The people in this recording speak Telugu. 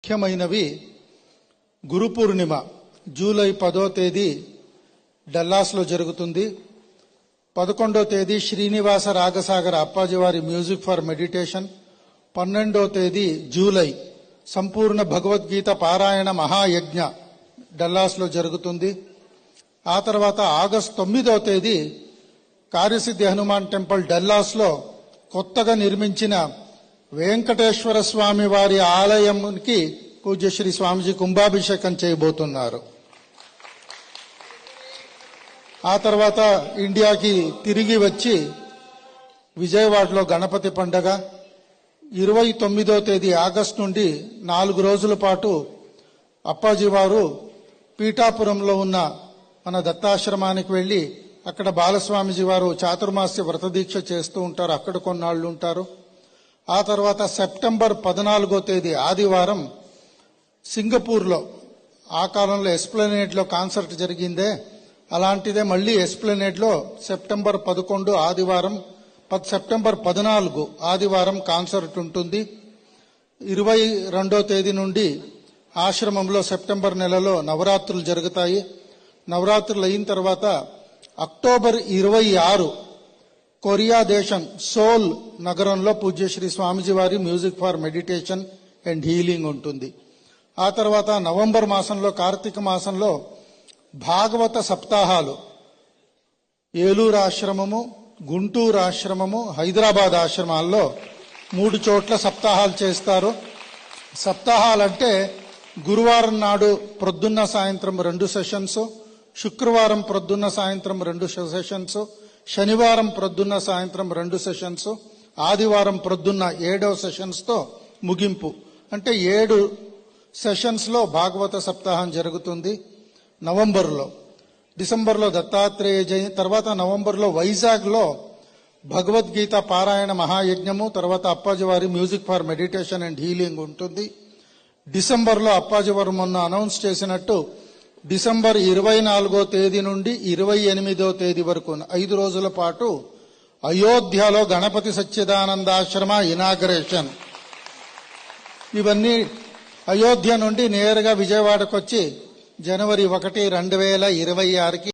ముఖ్యమైనవి గురు పూర్ణిమ జూలై 10వ తేదీ డల్లాస్లో జరుగుతుంది. 11వ తేదీ శ్రీనివాస రాగసాగర అప్పాజివారి మ్యూజిక్ ఫర్ మెడిటేషన్. 12వ తేదీ జూలై సంపూర్ణ భగవద్గీత పారాయణ మహాయజ్ఞ డల్లాస్లో జరుగుతుంది. ఆ తర్వాత ఆగస్టు 9వ తేదీ కార్యసిద్ధి హనుమాన్ టెంపుల్ డల్లాస్లో కొత్తగా నిర్మించిన వెంకటేశ్వర స్వామి వారి ఆలయంకి పూజ్యశ్రీ స్వామిజీ కుంభాభిషేకం చేయబోతున్నారు. ఆ తర్వాత ఇండియాకి తిరిగి వచ్చి విజయవాడలో గణపతి పండగ. 29వ తేదీ ఆగస్టు నుండి 4 రోజుల పాటు అప్పాజీ వారు పీఠాపురంలో ఉన్న మన దత్తాశ్రమానికి వెళ్లి అక్కడ బాలస్వామిజీ వారు చాతుర్మాస్య వ్రతదీక్ష చేస్తూ ఉంటారు. అక్కడ కొన్నాళ్ళు ఉంటారు. ఆ తర్వాత సెప్టెంబర్ 14వ తేదీ ఆదివారం సింగపూర్లో, ఆ కాలంలో ఎస్ప్లనేడ్లో కాన్సర్ట్ జరిగిందే, అలాంటిదే మళ్ళీ ఎస్ప్లనేడ్లో సెప్టెంబర్ 11 ఆదివారం, సెప్టెంబర్ 14 ఆదివారం కాన్సర్ట్ ఉంటుంది. 22వ తేదీ నుండి ఆశ్రమంలో సెప్టెంబర్ నెలలో నవరాత్రులు జరుగుతాయి. నవరాత్రులు అయిన తర్వాత అక్టోబర్ 26 కొరియా దేశం సోల్ నగరంలో పూజ్యశ్రీ స్వామిజీ వారి music for meditation and healing ఉంటుంది. ఆ తర్వాత నవంబర్ మాసంలో, కార్తీక మాసంలో భాగవత సప్తాహాలు ఏలూరు ఆశ్రమము, గుంటూరు ఆశ్రమము, హైదరాబాద్ ఆశ్రమాల్లో 3 చోట్ల సప్తాహాలు చేస్తారు. సప్తాహాలంటే గురువారం నాడు ప్రొద్దున్న సాయంత్రం 2 సెషన్స్, శుక్రవారం ప్రొద్దున్న సాయంత్రం 2 సెషన్స్, శనివారం ప్రొద్దున్న సాయంత్రం 2 సెషన్స్, ఆదివారం ప్రొద్దున్న 7వ సెషన్స్తో ముగింపు. అంటే 7 సెషన్స్లో భాగవత సప్తాహం జరుగుతుంది నవంబర్లో. డిసెంబర్లో దత్తాత్రేయ జయంతి, తర్వాత నవంబర్లో వైజాగ్లో భగవద్గీత పారాయణ మహాయజ్ఞము, తర్వాత అప్పాజీ వారి music for meditation and healing ఉంటుంది. డిసెంబర్లో అప్పాజీ వారు మొన్న అనౌన్స్ చేసినట్టు డిసెంబర్ 24వ తేదీ నుండి 28వ తేదీ వరకు 5 రోజుల పాటు అయోధ్యలో గణపతి సచ్చిదానందాశ్రమ ఇనాగరేషన్. ఇవన్నీ అయోధ్య నుండి నేరుగా విజయవాడకు వచ్చి జనవరి 1, 2026కి